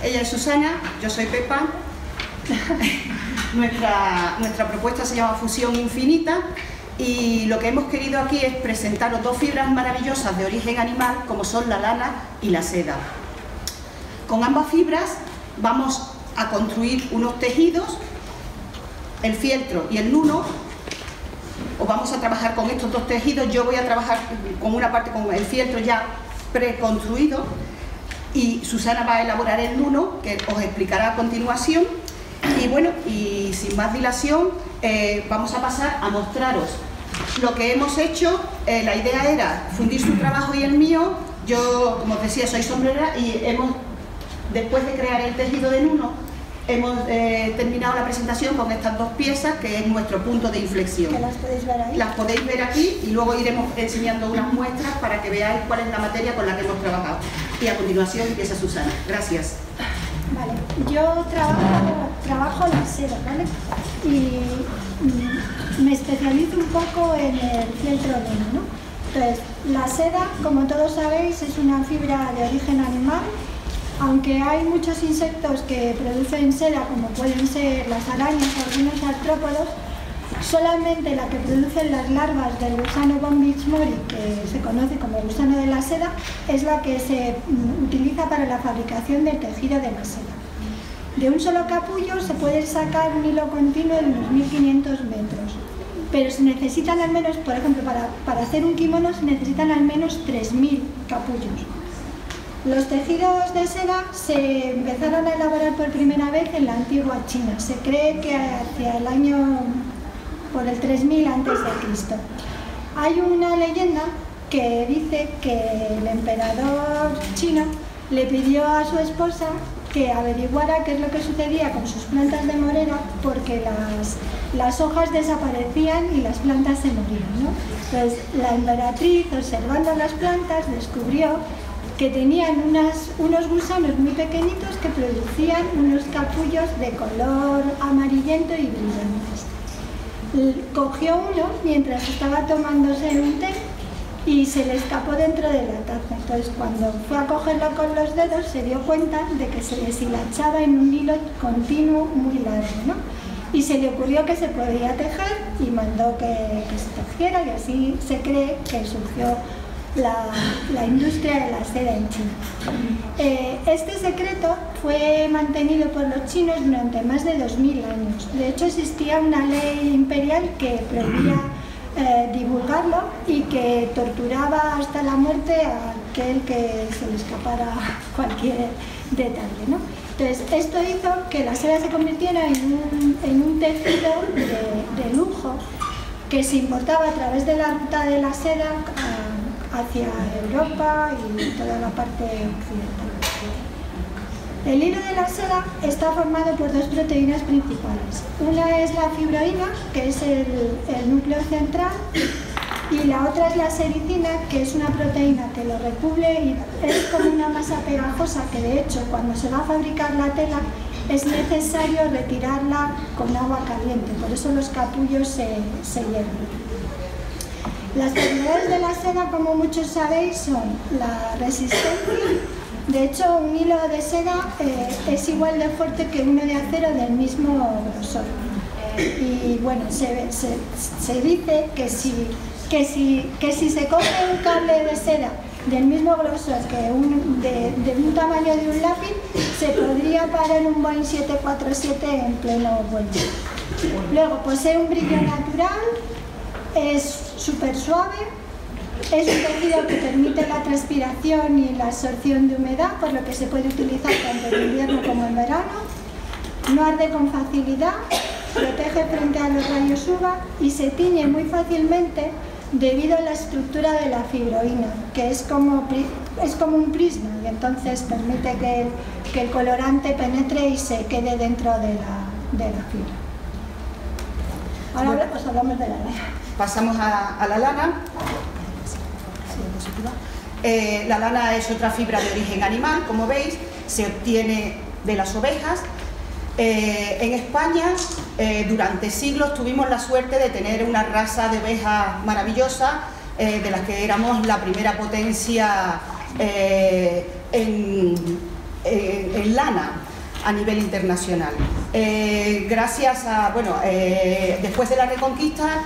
Ella es Susana, yo soy Pepa. Nuestra propuesta se llama Fusión Infinita y lo que hemos querido aquí es presentaros dos fibras maravillosas de origen animal como son la lana y la seda. Con ambas fibras vamos a construir unos tejidos, el fieltro y el luno, o vamos a trabajar con estos dos tejidos. Yo voy a trabajar con una parte con el fieltro ya preconstruido y Susana va a elaborar el luno, que os explicará a continuación. Y bueno, y sin más dilación, vamos a pasar a mostraros lo que hemos hecho. La idea era fundir su trabajo y el mío. Yo, como os decía, soy sombrera y después de crear el tejido de luno, hemos terminado la presentación con estas dos piezas, que es nuestro punto de inflexión. ¿Que las podéis ver ahí? Las podéis ver aquí y luego iremos enseñando unas muestras para que veáis cuál es la materia con la que hemos trabajado. Y a continuación empieza Susana. Gracias. Vale, yo trabajo la seda, ¿vale? Y me especializo un poco en el fieltro lino, ¿no? Entonces, la seda, como todos sabéis, es una fibra de origen animal. Aunque hay muchos insectos que producen seda, como pueden ser las arañas o algunos artrópodos, solamente la que producen las larvas del gusano Bombix mori, que se conoce como gusano de la seda, es la que se utiliza para la fabricación del tejido de la seda. De un solo capullo se puede sacar un hilo continuo de unos 1500 metros, pero se necesitan al menos, por ejemplo, para hacer un kimono se necesitan al menos 3000 capullos. Los tejidos de seda se empezaron a elaborar por primera vez en la antigua China. Se cree que hacia el año por el 3000 a.C. Hay una leyenda que dice que el emperador chino le pidió a su esposa que averiguara qué es lo que sucedía con sus plantas de morera, porque las hojas desaparecían y las plantas se morían, ¿no? Entonces la emperatriz, observando las plantas, descubrió que tenían unos gusanos muy pequeñitos que producían unos capullos de color amarillento y brillantes. Cogió uno mientras estaba tomándose un té y se le escapó dentro de la taza. Entonces, cuando fue a cogerlo con los dedos, se dio cuenta de que se deshilachaba en un hilo continuo muy largo, ¿no? Y se le ocurrió que se podía tejer y mandó que se tejiera, y así se cree que surgió la industria de la seda en China. Este secreto fue mantenido por los chinos durante más de 2000 años. De hecho, existía una ley imperial que prohibía divulgarlo y que torturaba hasta la muerte a aquel que se le escapara cualquier detalle, ¿no? Entonces, esto hizo que la seda se convirtiera en un tejido de lujo que se importaba a través de la ruta de la seda hacia Europa y toda la parte occidental. El hilo de la seda está formado por dos proteínas principales. Una es la fibroína, que es el núcleo central, y la otra es la sericina, que es una proteína que lo recubre y es como una masa pegajosa que, de hecho, cuando se va a fabricar la tela es necesario retirarla con agua caliente, por eso los capullos se hierven. Las propiedades de la seda, como muchos sabéis, son la resistencia. De hecho, un hilo de seda es igual de fuerte que uno de acero del mismo grosor. Y bueno, se dice que si se coge un cable de seda del mismo grosor que de un tamaño de un lápiz, se podría parar un Boeing 747 en pleno vuelo. Luego, posee un brillo natural. Es súper suave, es un tejido que permite la transpiración y la absorción de humedad, por lo que se puede utilizar tanto en invierno como en verano. No arde con facilidad, protege frente a los rayos UVA y se tiñe muy fácilmente debido a la estructura de la fibroína, que es como un prisma, y entonces permite que el colorante penetre y se quede dentro de la fibra. Ahora os hablamos de la lana. Pasamos a la lana. La lana es otra fibra de origen animal, como veis, se obtiene de las ovejas. En España, durante siglos tuvimos la suerte de tener una raza de ovejas maravillosa, de las que éramos la primera potencia en en lana a nivel internacional. Gracias a, bueno, después de la Reconquista,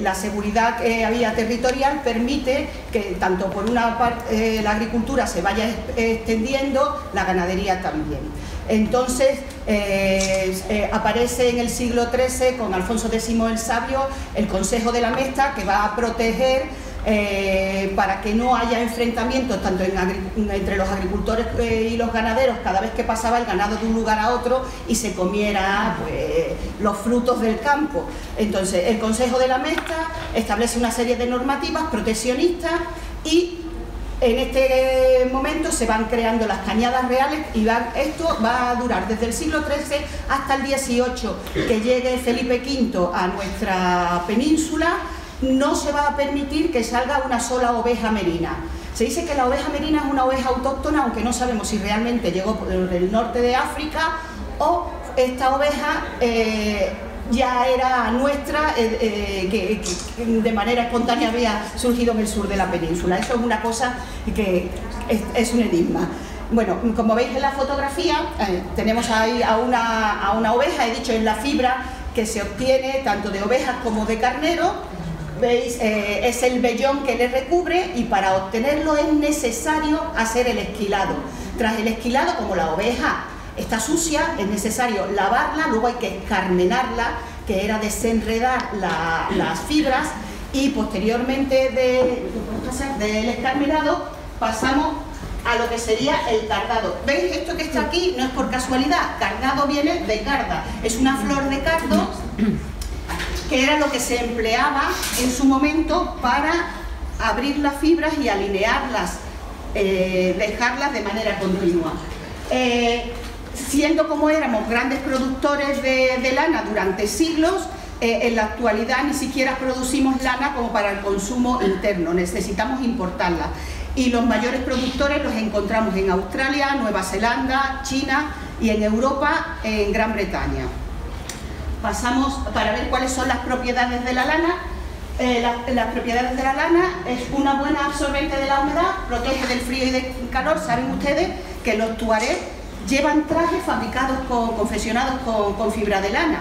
la seguridad que había territorial permite que tanto por una parte la agricultura se vaya extendiendo, la ganadería también. Entonces aparece en el siglo XIII con Alfonso X el Sabio el Consejo de la Mesta, que va a proteger para que no haya enfrentamientos tanto entre los agricultores y los ganaderos cada vez que pasaba el ganado de un lugar a otro y se comiera pues, los frutos del campo. Entonces el Consejo de la Mesta establece una serie de normativas proteccionistas y en este momento se van creando las cañadas reales y esto va a durar desde el siglo XIII hasta el XVIII, que llegue Felipe V a nuestra península. No se va a permitir que salga una sola oveja merina. Se dice que la oveja merina es una oveja autóctona, aunque no sabemos si realmente llegó del norte de África o esta oveja ya era nuestra, que de manera espontánea había surgido en el sur de la península. Eso es una cosa que es un enigma. Bueno, como veis en la fotografía, tenemos ahí a una oveja, he dicho, en la fibra que se obtiene tanto de ovejas como de carnero. Veis, es el vellón que le recubre y para obtenerlo es necesario hacer el esquilado. Tras el esquilado, como la oveja está sucia, es necesario lavarla, luego hay que escarmenarla, que era desenredar las fibras, y posteriormente del escarmenado pasamos a lo que sería el cardado. ¿Veis? Esto que está aquí no es por casualidad, cardado viene de carda, es una flor de cardo que era lo que se empleaba en su momento para abrir las fibras y alinearlas, dejarlas de manera continua. Siendo como éramos grandes productores de lana durante siglos, en la actualidad ni siquiera producimos lana como para el consumo interno, necesitamos importarla. Y los mayores productores los encontramos en Australia, Nueva Zelanda, China y en Europa, en Gran Bretaña. Pasamos para ver cuáles son las propiedades de la lana. Las propiedades de la lana es una buena absorbente de la humedad, protege del frío y del calor. Saben ustedes que los tuareg llevan trajes fabricados confeccionados con fibra de lana.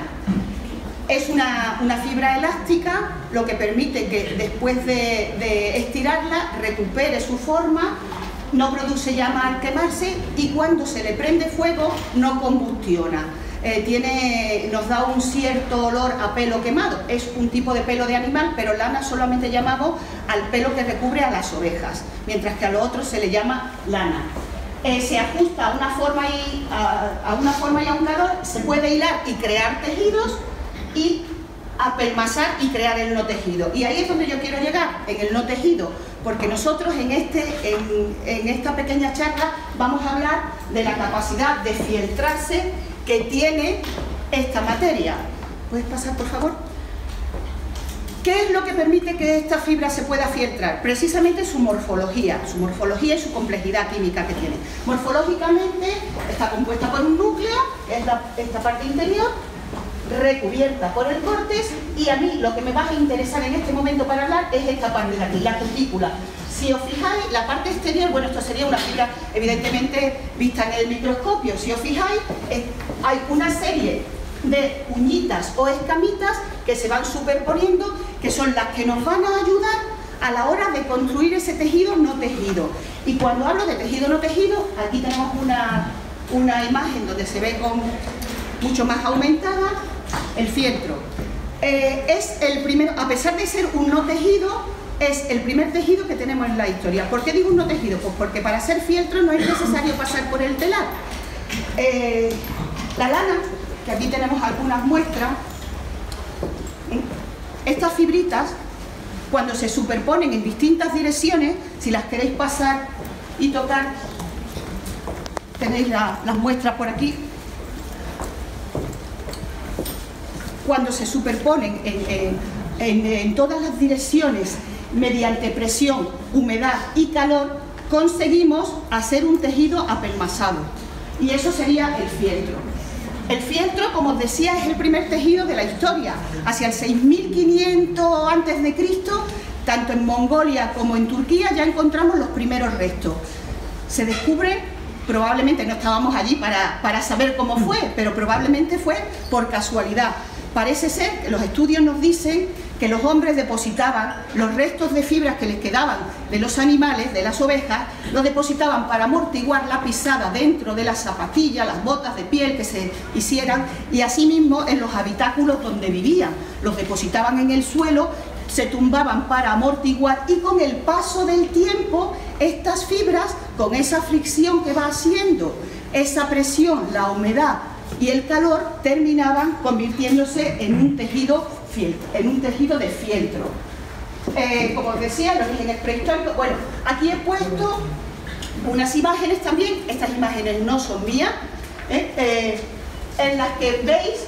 Es una fibra elástica, lo que permite que después de estirarla recupere su forma, no produce llama al quemarse y cuando se le prende fuego no combustiona. Nos da un cierto olor a pelo quemado. Es un tipo de pelo de animal, pero lana solamente llamamos al pelo que recubre a las ovejas, mientras que a lo otro se le llama lana. Se ajusta a una forma y a un calor, se puede hilar y crear tejidos y apelmazar y crear el no tejido. Y ahí es donde yo quiero llegar, en el no tejido, porque nosotros en esta pequeña charla vamos a hablar de la capacidad de fieltrarse que tiene esta materia. ¿Puedes pasar, por favor? ¿Qué es lo que permite que esta fibra se pueda fieltrar? Precisamente su morfología y su complejidad química que tiene. Morfológicamente está compuesta por un núcleo, que es esta parte interior, recubierta por el córtex, y a mí lo que me va a interesar en este momento para hablar es esta parte de aquí, la cutícula. Si os fijáis, la parte exterior, bueno, esto sería una fibra evidentemente vista en el microscopio. Si os fijáis, hay una serie de uñitas o escamitas que se van superponiendo, que son las que nos van a ayudar a la hora de construir ese tejido no tejido. Y cuando hablo de tejido no tejido, aquí tenemos una imagen donde se ve con mucho más aumentada el fieltro. Es el primero, a pesar de ser un no tejido, es el primer tejido que tenemos en la historia. ¿Por qué digo un no tejido? Pues porque para ser fieltro no es necesario pasar por el telar. La lana, que aquí tenemos algunas muestras, estas fibritas, cuando se superponen en distintas direcciones, si las queréis pasar y tocar, tenéis las muestras por aquí. Cuando se superponen en todas las direcciones, mediante presión, humedad y calor, conseguimos hacer un tejido apelmazado. Y eso sería el fieltro. El fieltro, como os decía, es el primer tejido de la historia. Hacia el 6500 a.C., tanto en Mongolia como en Turquía, ya encontramos los primeros restos. Se descubre probablemente no estábamos allí para saber cómo fue, pero probablemente fue por casualidad. Parece ser que los estudios nos dicen que los hombres depositaban los restos de fibras que les quedaban de los animales, de las ovejas, los depositaban para amortiguar la pisada dentro de las zapatillas, las botas de piel que se hicieran, y asimismo en los habitáculos donde vivían. Los depositaban en el suelo, se tumbaban para amortiguar, y con el paso del tiempo estas fibras, con esa fricción que va haciendo, esa presión, la humedad y el calor, terminaban convirtiéndose en un tejido de fieltro. Como os decía, el origen es prehistórico. Bueno, aquí he puesto unas imágenes también, estas imágenes no son mías, en las que veis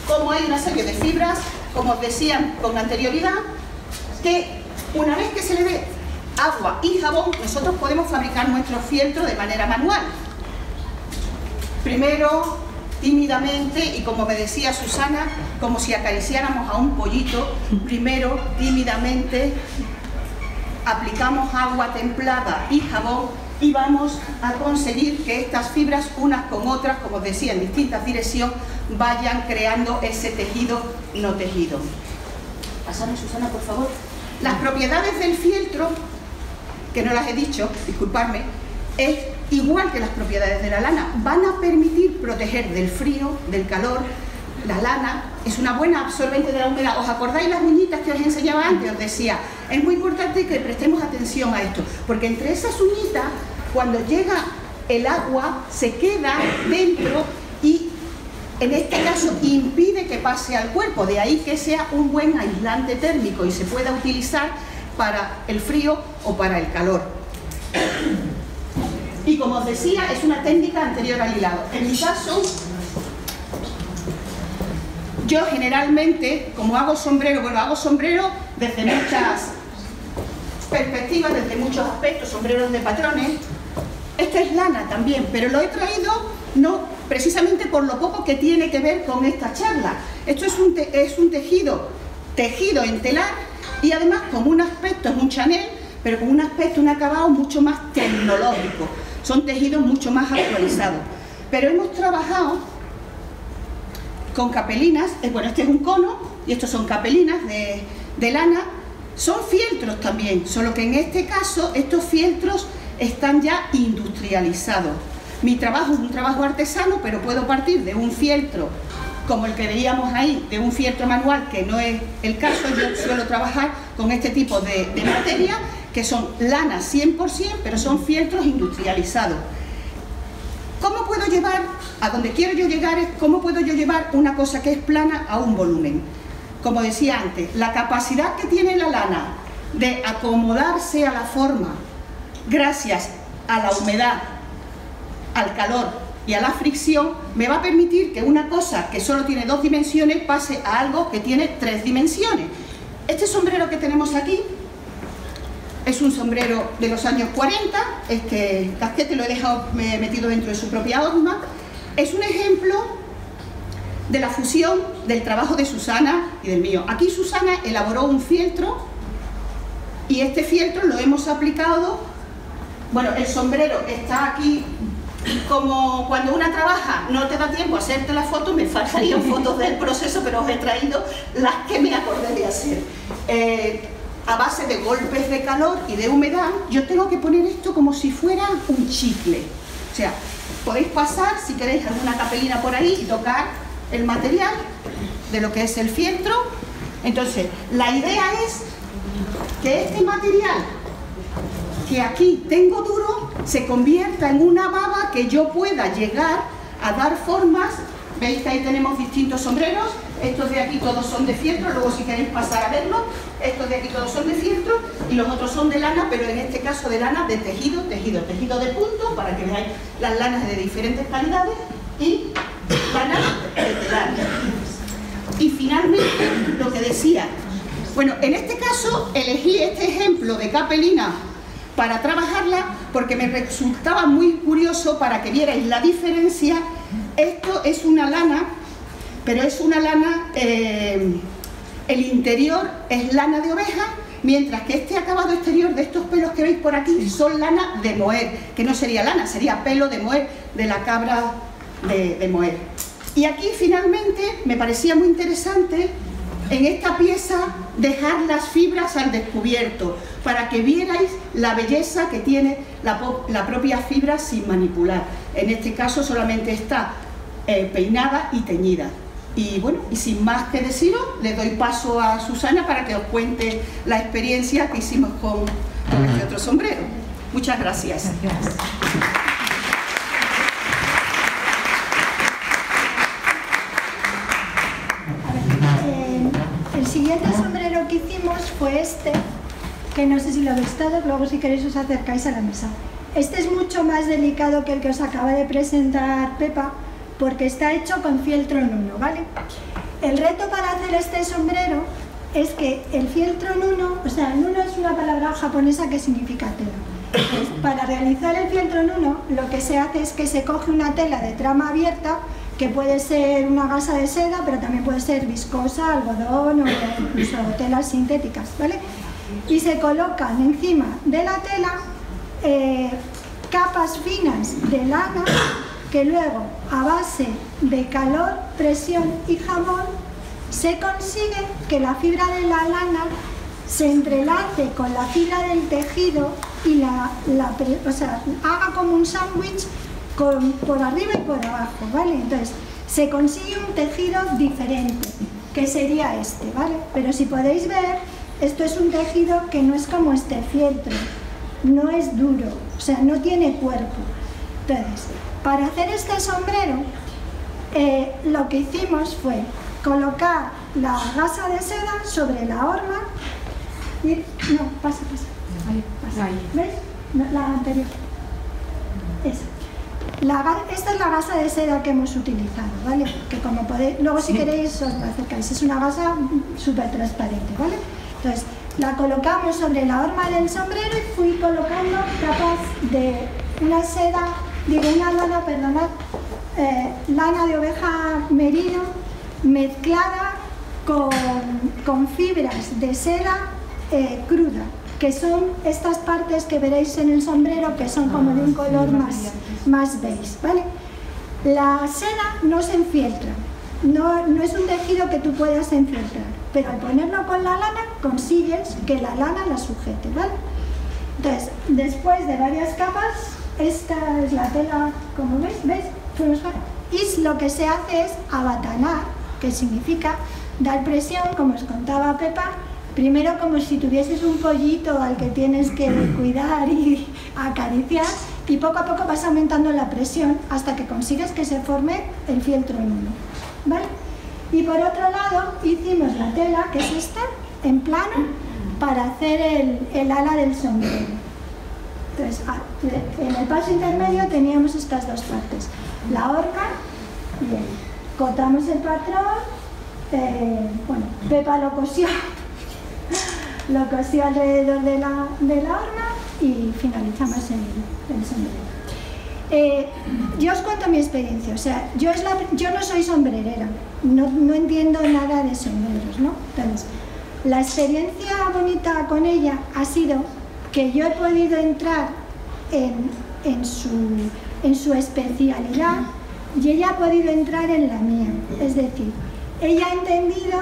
cómo hay una serie de fibras, como os decía con anterioridad, que una vez que se le dé agua y jabón, nosotros podemos fabricar nuestro fieltro de manera manual. Primero, tímidamente, y como me decía Susana, como si acariciáramos a un pollito, primero, tímidamente, aplicamos agua templada y jabón y vamos a conseguir que estas fibras, unas con otras, como os decía, en distintas direcciones, vayan creando ese tejido no tejido. Pásame, Susana, por favor. Las propiedades del fieltro, que no las he dicho, disculpadme, es igual que las propiedades de la lana. Van a permitir proteger del frío, del calor. La lana es una buena absorbente de la humedad. ¿Os acordáis las uñitas que os enseñaba antes? Os decía, es muy importante que prestemos atención a esto, porque entre esas uñitas, cuando llega el agua, se queda dentro y, en este caso, impide que pase al cuerpo. De ahí que sea un buen aislante térmico y se pueda utilizar para el frío o para el calor. Y como os decía, es una técnica anterior al hilado. En mi caso, yo generalmente, como hago sombrero, bueno, hago sombrero desde muchas perspectivas, desde muchos aspectos, sombreros de patrones. Esta es lana también, pero lo he traído no precisamente por lo poco que tiene que ver con esta charla. Esto es un tejido en telar, y además con un aspecto, es un Chanel, pero con un aspecto, un acabado mucho más tecnológico. Son tejidos mucho más actualizados. Pero hemos trabajado con capelinas, bueno, este es un cono y estos son capelinas de lana. Son fieltros también, solo que en este caso estos fieltros están ya industrializados. Mi trabajo es un trabajo artesano, pero puedo partir de un fieltro como el que veíamos ahí, de un fieltro manual, que no es el caso. Yo suelo trabajar con este tipo de materia, que son lana 100%, pero son fieltros industrializados. ¿Cómo puedo llevar, a donde quiero yo llegar, es cómo puedo yo llevar una cosa que es plana a un volumen? Como decía antes, la capacidad que tiene la lana de acomodarse a la forma, gracias a la humedad, al calor y a la fricción, me va a permitir que una cosa que solo tiene 2 dimensiones pase a algo que tiene 3 dimensiones. Este sombrero que tenemos aquí es un sombrero de los años 40, este casquete lo he dejado metido dentro de su propia horma. Es un ejemplo de la fusión del trabajo de Susana y del mío. Aquí Susana elaboró un fieltro y este fieltro lo hemos aplicado. Bueno, el sombrero está aquí. Como cuando una trabaja no te da tiempo a hacerte la foto, me faltarían fotos del proceso, pero os he traído las que me acordé de hacer. A base de golpes de calor y de humedad, yo tengo que poner esto como si fuera un chicle. O sea, podéis pasar, si queréis, alguna capelina por ahí y tocar el material de lo que es el fieltro. Entonces, la idea es que este material que aquí tengo duro se convierta en una baba que yo pueda llegar a dar formas. Veis que ahí tenemos distintos sombreros. Estos de aquí todos son de fieltro, luego si queréis pasar a verlo, estos de aquí todos son de fieltro y los otros son de lana, pero en este caso de lana de tejido de punto, para que veáis las lanas de diferentes calidades, y lana de telar. Y finalmente, lo que decía, bueno, en este caso elegí este ejemplo de capelina para trabajarla porque me resultaba muy curioso para que vierais la diferencia. Esto es una lana, pero es una lana, el interior es lana de oveja mientras que este acabado exterior de estos pelos que veis por aquí son lana de moher, que no sería lana, sería pelo de moher, de la cabra de moher. Y aquí finalmente me parecía muy interesante en esta pieza dejar las fibras al descubierto, para que vierais la belleza que tiene la propia fibra sin manipular. En este caso solamente está peinada y teñida. Y bueno, y sin más que deciros, le doy paso a Susana para que os cuente la experiencia que hicimos con este otro sombrero. Muchas gracias. Gracias. El siguiente sombrero que hicimos fue este, que no sé si lo habéis dado, luego si queréis os acercáis a la mesa. Este es mucho más delicado que el que os acaba de presentar Pepa, porque está hecho con fieltro nuno, ¿vale? El reto para hacer este sombrero es que el fieltro nuno, o sea, nuno es una palabra japonesa que significa tela. Pues, para realizar el fieltro nuno, lo que se hace es que se coge una tela de trama abierta, que puede ser una gasa de seda, pero también puede ser viscosa, algodón o incluso telas sintéticas, ¿vale? Y se colocan encima de la tela capas finas de lana, que luego, a base de calor, presión y jabón, se consigue que la fibra de la lana se entrelace con la fibra del tejido y o sea, haga como un sándwich por arriba y por abajo, ¿vale? Entonces, se consigue un tejido diferente, que sería este, ¿vale? Pero si podéis ver, esto es un tejido que no es como este fieltro, no es duro, o sea, no tiene cuerpo. Entonces, para hacer este sombrero, lo que hicimos fue colocar la gasa de seda sobre la horma y... No, pasa. Ahí, pasa. ¿Veis? La anterior. Esa. Esta es la gasa de seda que hemos utilizado, ¿vale? Que como podéis... Luego si queréis os la acercáis. Es una gasa súper transparente, ¿vale? Entonces, la colocamos sobre la horma del sombrero y fui colocando capas de una seda... una lana, perdonad, lana de oveja merino mezclada con fibras de seda cruda, que son estas partes que veréis en el sombrero, que son como de un color más beige, ¿vale? La seda no se enfieltra, no es un tejido que tú puedas enfieltrar, pero al ponerlo con la lana consigues que la lana la sujete, ¿vale? Entonces, después de varias capas, esta es la tela, como veis, y lo que se hace es abatanar, que significa dar presión, como os contaba Pepa, primero como si tuvieses un pollito al que tienes que cuidar y acariciar, y poco a poco vas aumentando la presión hasta que consigues que se forme el fieltro nuno, ¿vale? Y por otro lado hicimos la tela, que es esta, en plano, para hacer el ala del sombrero. Entonces, en el paso intermedio teníamos estas dos partes, la horca y el... Cortamos el patrón, bueno, Pepa lo cosió alrededor de la horma y finalizamos el sombrero. Yo os cuento mi experiencia, o sea, yo no soy sombrerera, no entiendo nada de sombreros, ¿no? Entonces, la experiencia bonita con ella ha sido que yo he podido entrar en su especialidad y ella ha podido entrar en la mía. Es decir, ella ha entendido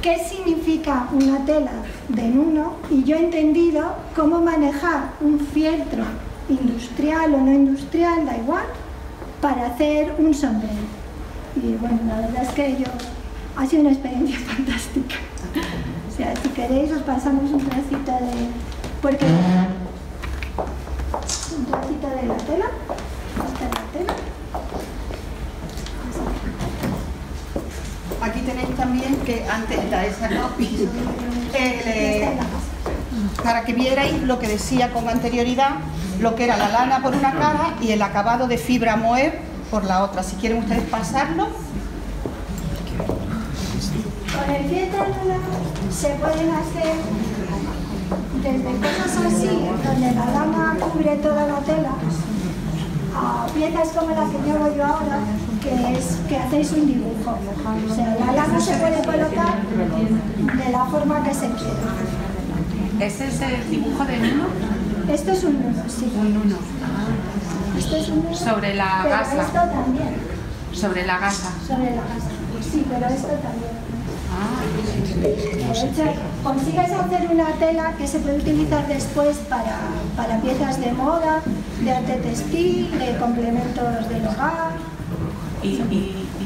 qué significa una tela de nuno y yo he entendido cómo manejar un fieltro industrial o no industrial, da igual, para hacer un sombrero. Y bueno, la verdad es que ha sido una experiencia fantástica. O sea, si queréis os pasamos un trocito de... Porque un trocito de la tela. Esta es la tela. Aquí tenéis también que antes la he sacado para que vierais lo que decía con anterioridad, lo que era la lana por una cara y el acabado de fibra moher por la otra. Si quieren ustedes pasarlo. Con el fieltro nuno se pueden hacer desde cosas así, donde la lana cubre toda la tela, a piezas como la que llevo yo ahora, que hacéis un dibujo. O sea, la lana se puede colocar de la forma que se quiera. ¿Ese es el dibujo de nuno? Esto es un nuno, sí. Un nuno. Esto es un nuno. Sobre la pero gasa. Esto también. Sobre la gasa. Sobre la gasa. Sí, pero esto también. Ah, De hecho, consigues hacer una tela que se puede utilizar después para piezas de moda, de arte textil, de complementos del hogar. ¿Y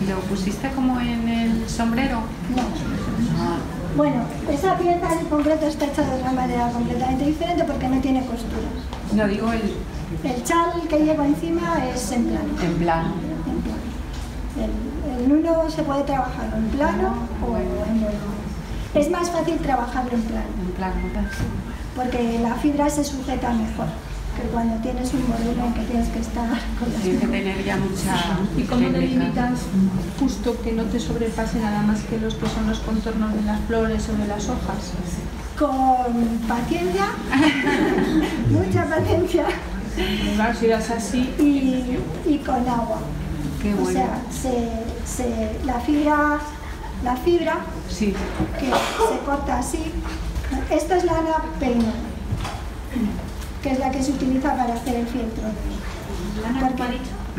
lo pusiste como en el sombrero? No. Ah, Bueno, esa pieza en concreto está hecha de una manera completamente diferente porque no tiene costuras. no digo El chal que llevo encima es en plano. en plano. En plano. El nuno se puede trabajar en plano o en volumen. Es más fácil trabajarlo en plano, En plano, ¿verdad? porque la fibra se sujeta mejor que cuando tienes un volumen que tienes que estar con las Tienes que manos. tener ya mucha ¿Y cómo técnica. delimitas justo que no te sobrepase nada más que los que son los contornos de las flores o de las hojas? Con paciencia, mucha paciencia Claro, si eras así, y con agua. Qué O bueno. sea, la fibra Sí. que se corta así, esta es lana peinada, que es la que se utiliza para hacer el fieltro.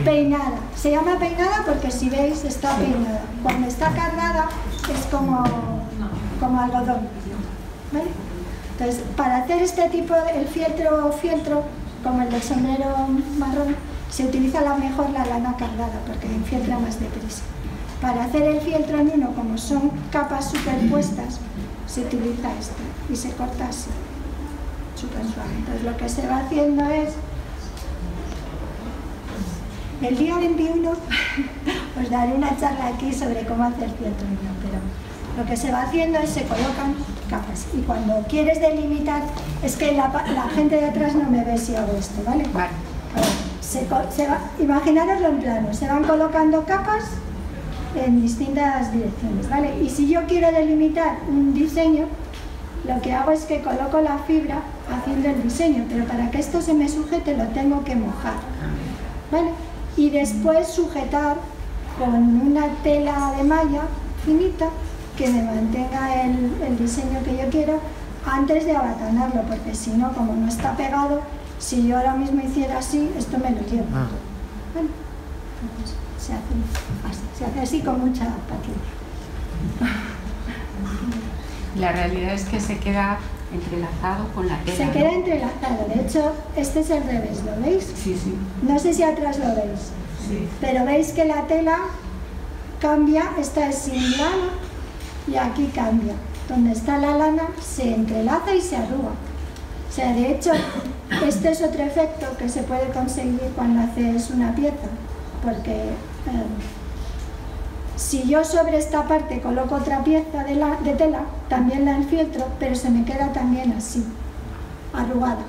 Peinada. Se llama peinada porque si veis está peinada. Cuando está cargada es como algodón. ¿Vale? Entonces, para hacer este tipo de fieltro, como el del sombrero marrón, se utiliza mejor la lana cargada porque fieltra más deprisa. Para hacer el fieltro en uno, como son capas superpuestas, se utiliza esta y se corta así, súper suave. Entonces lo que se va haciendo es, el día 21 os daré una charla aquí sobre cómo hacer fieltro en uno, pero lo que se va haciendo es se colocan capas y cuando quieres delimitar, es que la gente de atrás no me ve si hago esto, ¿vale? Vale. Imaginaroslo en plano, se van colocando capas en distintas direcciones, ¿vale? Y si yo quiero delimitar un diseño, lo que hago es que coloco la fibra haciendo el diseño, pero para que esto se me sujete lo tengo que mojar, ¿vale? Y después sujetar con una tela de malla finita que me mantenga el diseño que yo quiero antes de abatanarlo, porque si no, como no está pegado, si yo ahora mismo hiciera así, esto me lo llevo. ¿Vale? Entonces, se hace así con mucha paciencia. La realidad es que se queda entrelazado con la tela. Se ¿no? queda entrelazado, de hecho este es el revés, ¿lo veis? Sí, sí. No sé si atrás lo veis, Sí. pero veis que la tela cambia, esta es sin lana y aquí cambia. Donde está la lana se entrelaza y se arruga. O sea, de hecho, este es otro efecto que se puede conseguir cuando haces una pieza, porque si yo sobre esta parte coloco otra pieza de tela, también la enfieltro, pero se me queda también así, arrugada.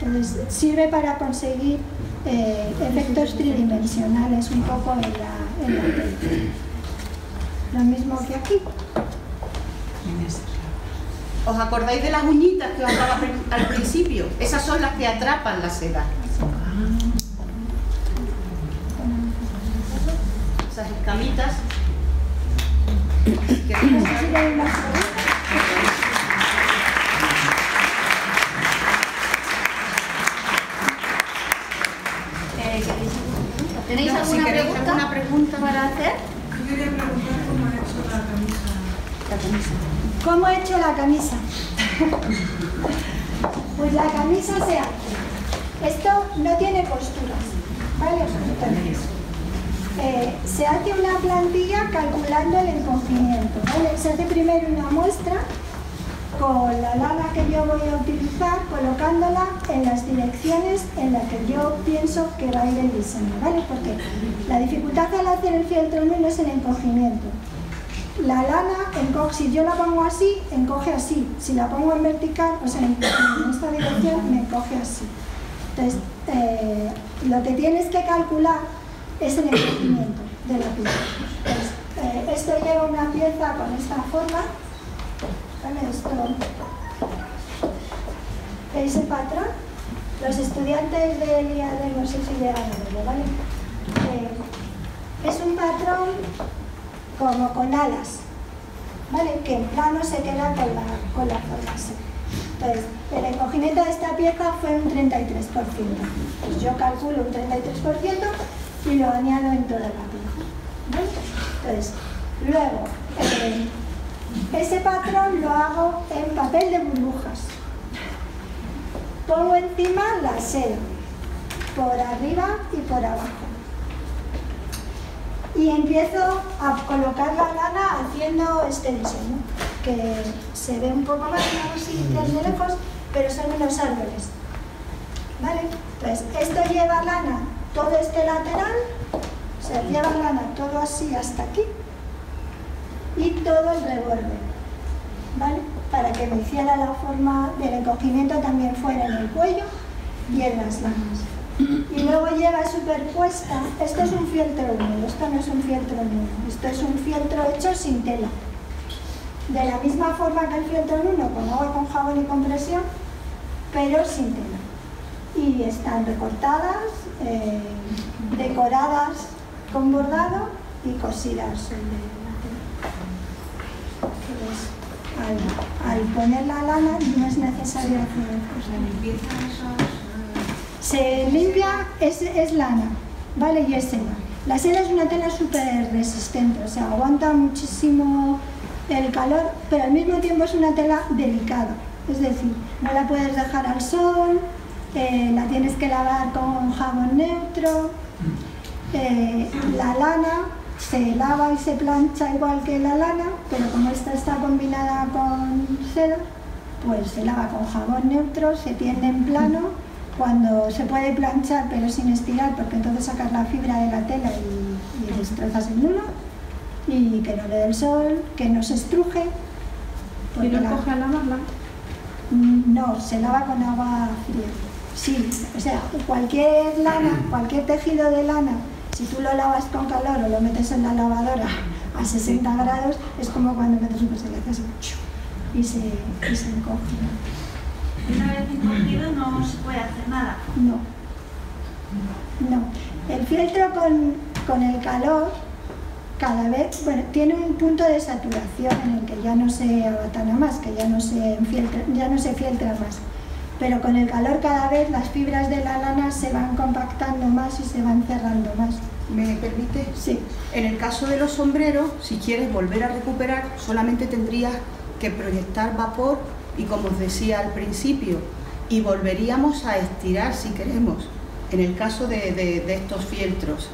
Entonces sirve para conseguir efectos tridimensionales un poco en la tela. Lo mismo que aquí. En ese. ¿Os acordáis de las uñitas que os hablaba al principio? Esas son las que atrapan la seda. Esas escamitas. ¿Tenéis No, si alguna queréis pregunta alguna pregunta para hacer? Yo quería preguntar cómo ha hecho la camisa. La camisa. ¿Cómo he hecho la camisa? Pues la camisa se hace. Esto no tiene costuras, ¿vale? Se hace una plantilla calculando el encogimiento, ¿vale? Se hace primero una muestra con la lana que yo voy a utilizar, colocándola en las direcciones en las que yo pienso que va a ir el diseño, ¿vale? Porque la dificultad al hacer el fieltro no es el encogimiento. La lana, si yo la pongo así, encoge así. Si la pongo en vertical, o sea, en esta dirección, me encoge así. Entonces, lo que tienes que calcular es el encogimiento de la pieza. Entonces, esto lleva una pieza con esta forma. ¿Vale? Esto, ¿veis el patrón? Los estudiantes del IAD no sé si llegan a verlo, ¿vale? Es un patrón como con alas, ¿vale? Que en plano se queda con la forma así. Entonces, el encogimiento de esta pieza fue un 33%. Pues yo calculo un 33% y lo añado en toda la pieza. ¿Vale? Entonces, luego, ese patrón lo hago en papel de burbujas. Pongo encima la seda, por arriba y por abajo. Y empiezo a colocar la lana haciendo este diseño, que se ve un poco más, no sé si de lejos, pero son unos árboles. ¿Vale? Entonces, esto lleva lana todo este lateral, o sea, lleva lana todo así hasta aquí, y todo el reborde, ¿vale? Para que me hiciera la forma del encogimiento también fuera en el cuello y en las lanas. Y luego lleva superpuesta, esto es un fieltro húmedo, esto no es un fieltro nuevo, esto es un fieltro hecho sin tela. De la misma forma que el fieltro nuevo, con agua, con jabón y compresión, pero sin tela. Y están recortadas, decoradas con bordado y cosidas sobre la tela. Entonces, al poner la lana no es necesario hacer cosas. Se limpia, es lana, ¿vale? Y es seda. La seda es una tela súper resistente, o sea, aguanta muchísimo el calor, pero al mismo tiempo es una tela delicada. Es decir, no la puedes dejar al sol, la tienes que lavar con jabón neutro. La lana se lava y se plancha igual que la lana, pero como esta está combinada con seda, pues se lava con jabón neutro, se tiende en plano. Cuando se puede planchar pero sin estirar, porque entonces sacas la fibra de la tela y destrozas el nudo, y que no le dé el sol, que no se estruje. ¿Y no coge a lavarla? No, se lava con agua fría. Sí, o sea, cualquier lana, cualquier tejido de lana, si tú lo lavas con calor o lo metes en la lavadora a 60 grados, es como cuando metes un pastelazo así, y se encoge. Una vez encogido no se puede hacer nada. No. El fieltro con el calor cada vez, bueno, tiene un punto de saturación en el que ya no se abatana más, que ya no se filtra más. Pero con el calor cada vez las fibras de la lana se van compactando más y se van cerrando más. ¿Me permite? Sí. En el caso de los sombreros, si quieres volver a recuperar, solamente tendrías que proyectar vapor y, como os decía al principio, y volveríamos a estirar si queremos, en el caso de estos fieltros.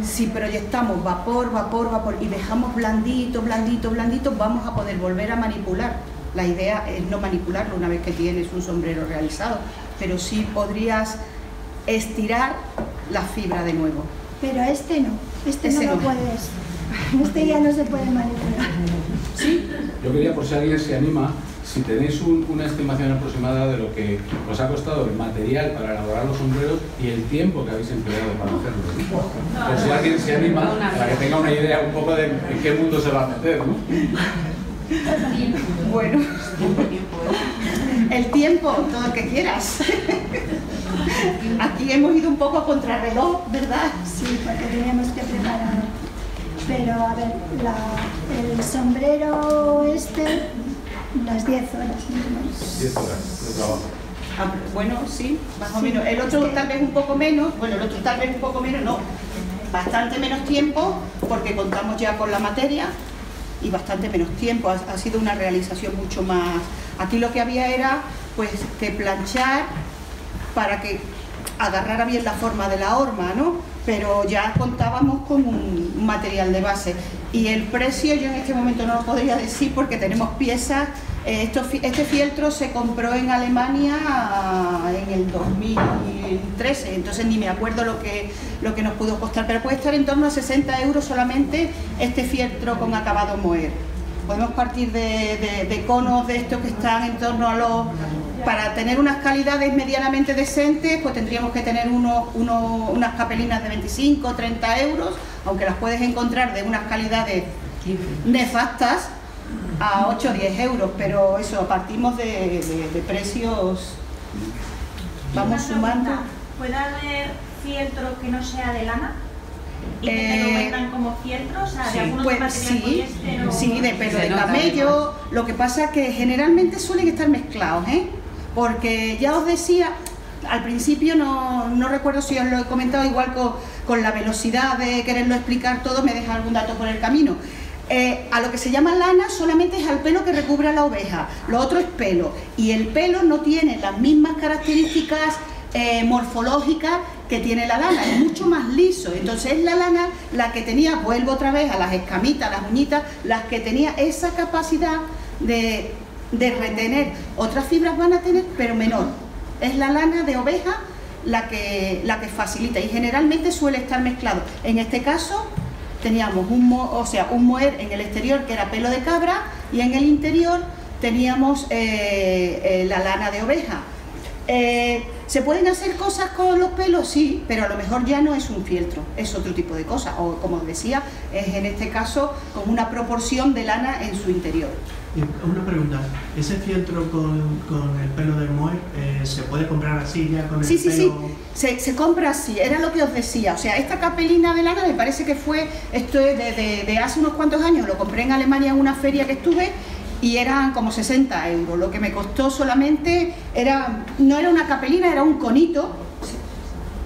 Si proyectamos vapor y dejamos blandito, vamos a poder volver a manipular. La idea es no manipularlo una vez que tienes un sombrero realizado, pero sí podrías estirar la fibra de nuevo. Pero este no lo puedes. Este ya no se puede manipular. ¿Sí? Yo quería, por si alguien se anima, si tenéis una estimación aproximada de lo que os ha costado el material para elaborar los sombreros y el tiempo que habéis empleado para hacerlo. Por si alguien se anima, para que tenga una idea un poco de en qué mundo se va a meter, ¿no? Bueno, el tiempo, todo el que quieras. Aquí hemos ido un poco a contrarreloj, ¿verdad? Sí, porque teníamos que preparar. Pero a ver, el sombrero unas 10 horas. 10 horas de trabajo. Bueno, sí, más o menos. El otro tal vez un poco menos, no, bastante menos tiempo, porque contamos ya con la materia y bastante menos tiempo. Ha sido una realización mucho más. Aquí lo que había era pues que planchar para que agarrara bien la forma de la horma, ¿no? Pero ya contábamos con un material de base. Y el precio yo en este momento no lo podría decir porque tenemos piezas. Este fieltro se compró en Alemania en el 2013, entonces ni me acuerdo lo que nos pudo costar, pero puede estar en torno a 60 euros solamente este fieltro con acabado moher. Podemos partir de conos de estos que están en torno a los... Para tener unas calidades medianamente decentes, pues tendríamos que tener unas capelinas de 25 o 30 euros, aunque las puedes encontrar de unas calidades nefastas a 8 o 10 euros, pero eso, partimos de precios, vamos sumando. ¿Puede haber fieltro que no sea de lana y que te lo vendan como fieltro? O sea, de Sí, algún pues otro material poliéster o... sí, de pelo Se de nota, camello. Lo que pasa es que generalmente suelen estar mezclados, ¿eh? Porque ya os decía, al principio no recuerdo si os lo he comentado, igual con la velocidad de quererlo explicar todo, me deja algún dato por el camino. A lo que se llama lana solamente es al pelo que recubre a la oveja, lo otro es pelo, y el pelo no tiene las mismas características morfológicas que tiene la lana, es mucho más liso. Entonces es la lana la que tenía, vuelvo otra vez a las escamitas, las uñitas, las que tenía esa capacidad de retener. Otras fibras van a tener, pero menor. Es la lana de oveja la que facilita, y generalmente suele estar mezclado. En este caso teníamos un moher en el exterior que era pelo de cabra, y en el interior teníamos la lana de oveja. ¿Se pueden hacer cosas con los pelos? Sí, pero a lo mejor ya no es un fieltro, es otro tipo de cosa, o como os decía, es en este caso con una proporción de lana en su interior. Y una pregunta, ¿ese fieltro con el pelo del moher se puede comprar así ya con el pelo? Sí, se compra así, era lo que os decía. O sea, esta capelina de lana me parece que fue, esto es de hace unos cuantos años, lo compré en Alemania en una feria que estuve, y eran como 60 euros. Lo que me costó solamente no era una capelina, era un conito.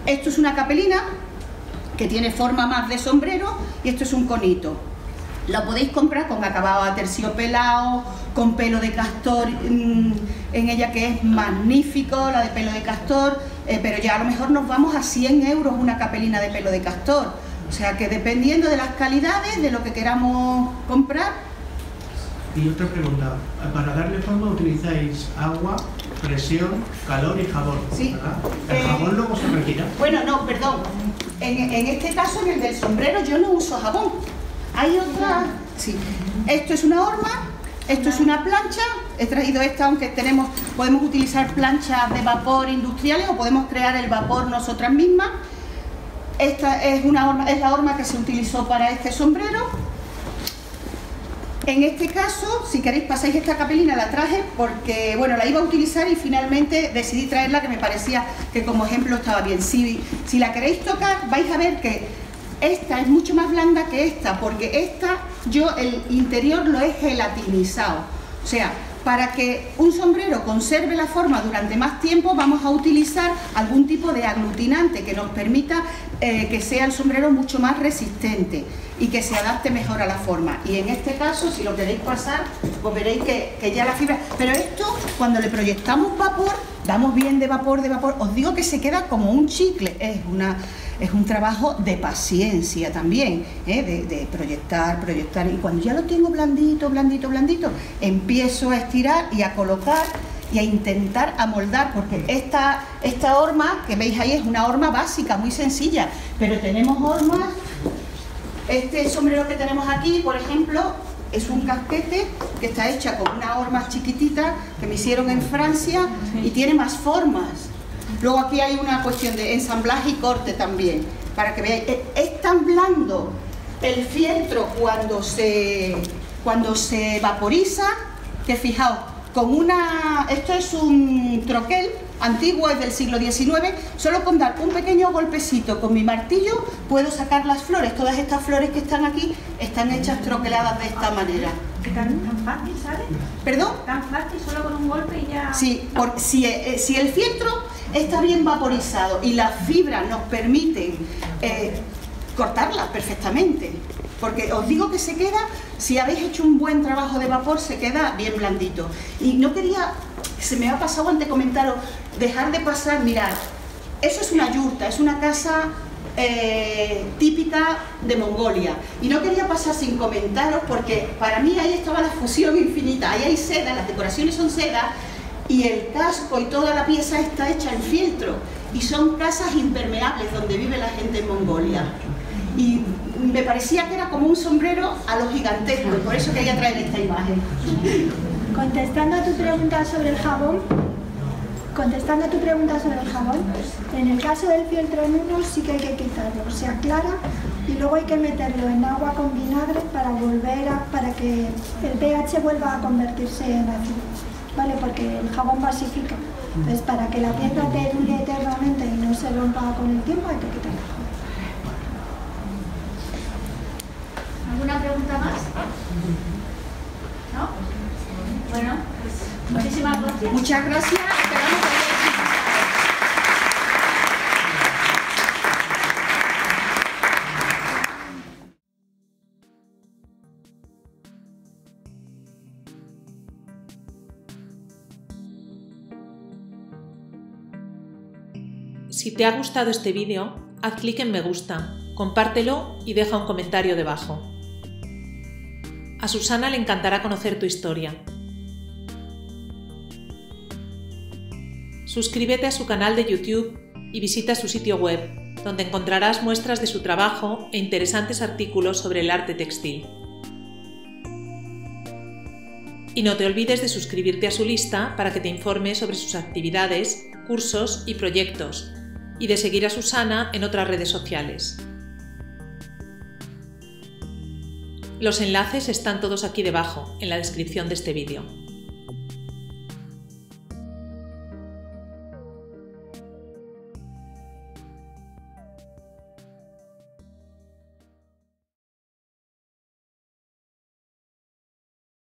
Esto es una capelina que tiene forma más de sombrero, y esto es un conito. Lo podéis comprar con acabado aterciopelado, con pelo de castor en ella, que es magnífico, la de pelo de castor, pero ya a lo mejor nos vamos a 100 euros una capelina de pelo de castor. O sea que dependiendo de las calidades, de lo que queramos comprar. Y otra pregunta, para darle forma utilizáis agua, presión, calor y jabón, Sí. ¿verdad? ¿El jabón luego se retira? Bueno, no, perdón. En este caso, en el del sombrero, yo no uso jabón. Hay otra... Sí. Esto es una horma, esto es una plancha. He traído esta, aunque podemos utilizar planchas de vapor industriales o podemos crear el vapor nosotras mismas. Esta es la horma que se utilizó para este sombrero. En este caso, si queréis pasáis esta capelina, la traje porque, bueno, la iba a utilizar y finalmente decidí traerla, que me parecía que como ejemplo estaba bien. Si la queréis tocar, vais a ver que esta es mucho más blanda que esta, porque esta, el interior lo he gelatinizado. O sea, para que un sombrero conserve la forma durante más tiempo, vamos a utilizar algún tipo de aglutinante que nos permita que sea el sombrero mucho más resistente y que se adapte mejor a la forma. Y en este caso, si lo queréis pasar, pues veréis que ya la fibra... Pero esto, cuando le proyectamos vapor, damos bien de vapor, os digo que se queda como un chicle. Es un trabajo de paciencia también, de proyectar, y cuando ya lo tengo blandito, empiezo a estirar y a colocar y a intentar amoldar, porque esta horma que veis ahí es una horma básica, muy sencilla, pero tenemos hormas. Este sombrero que tenemos aquí, por ejemplo, es un casquete que está hecha con una horma chiquitita que me hicieron en Francia y tiene más formas. Luego aquí hay una cuestión de ensamblaje y corte también, para que veáis. Es tan blando el fieltro cuando se vaporiza, que fijaos, esto es un troquel antiguo, es del siglo XIX, solo con dar un pequeño golpecito con mi martillo puedo sacar las flores. Todas estas flores que están aquí están hechas troqueladas de esta manera. ¿Tan fácil, sabes? ¿Perdón? Tan fácil, solo con un golpe y ya... Sí, si el fieltro está bien vaporizado y las fibras nos permiten cortarlas perfectamente, porque os digo que se queda, si habéis hecho un buen trabajo de vapor, se queda bien blandito. Y no quería, se me ha pasado antes comentaros, dejar de pasar, mirad, eso es una yurta, es una casa típica de Mongolia, y no quería pasar sin comentaros, porque para mí ahí estaba la fusión infinita. Ahí hay seda, las decoraciones son seda, y el casco y toda la pieza está hecha en fieltro, y son casas impermeables donde vive la gente en Mongolia. Y me parecía que era como un sombrero a lo gigantesco, y por eso quería traer esta imagen. Contestando a tu pregunta sobre el jabón, en el caso del fieltro en uno sí que hay que quitarlo, se aclara, y luego hay que meterlo en agua con vinagre para que el pH vuelva a convertirse en ácido, ¿vale? Porque el jabón basifica. Entonces, para que la piedra te dure eternamente y no se rompa con el tiempo, hay que quitarlo. Muchas gracias. Esperamos que Si te ha gustado este vídeo, haz clic en me gusta, compártelo y deja un comentario debajo. A Susana le encantará conocer tu historia. Suscríbete a su canal de YouTube y visita su sitio web, donde encontrarás muestras de su trabajo e interesantes artículos sobre el arte textil. Y no te olvides de suscribirte a su lista para que te informe sobre sus actividades, cursos y proyectos, y de seguir a Susana en otras redes sociales. Los enlaces están todos aquí debajo, en la descripción de este vídeo.